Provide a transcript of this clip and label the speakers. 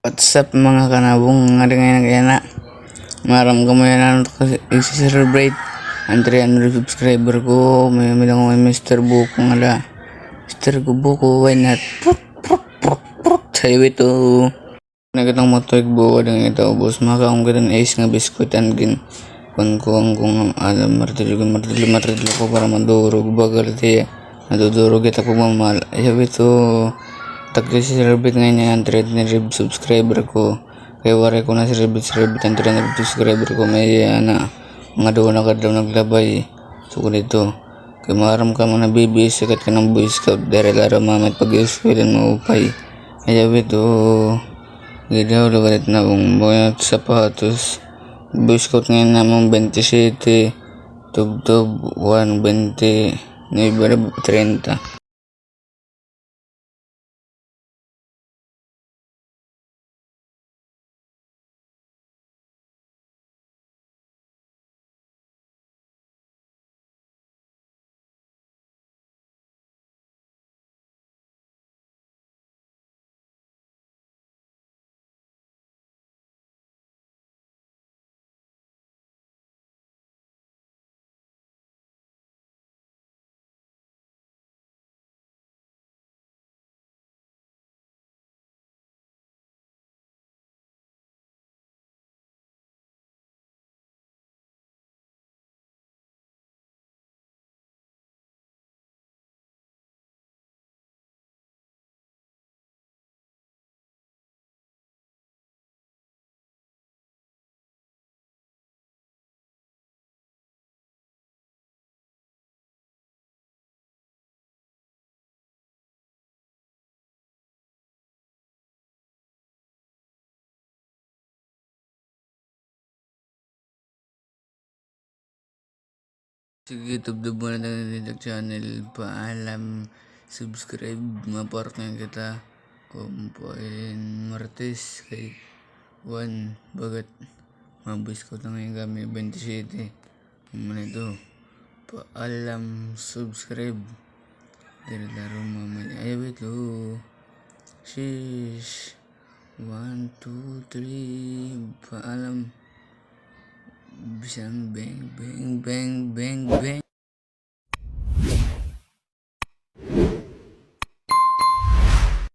Speaker 1: What's up mga kanabong nga rin ngayon kaya na maram ka mo yan ano kasi i-celebrate ang 300 subscriber ko. May lang ko Mr. Buko nga la Mr. Buko why not sayo ito nagatang matuig buko ng ito boss makaong ganun ace nga biskuit and gin kung alam martilyo ko para madurog bagal tiya nadudurog ito po mamahal sayo ito tag-celebrate ngayon yung 300 subscriber ko. Kaya wari ko na celebrate ang 300 subscriber ko. May mga doon na daw naglabay. So ko dito. Kaya maram ka mga BBS sikat ka ng Boy Scout. Dahil laro mamat pag-i-school and maupay. Kaya ito. Gidaw lugalit na kung mga sapatos. Boy Scout ngayon namang 27. Tub-tub 120. Naiba 30. Sige, tubdob mo na ng channel. Paalam, subscribe, mapartner kita. Kumpain Martes kay Juan Bagat. Mabis ko na ngayon kami 27. Muna ito. Paalam, subscribe. Dito laro mamaya. Ay, wait lo. Shish. 1, 2, 3. Paalam. Bisang bang, bang, bang, bang, bang.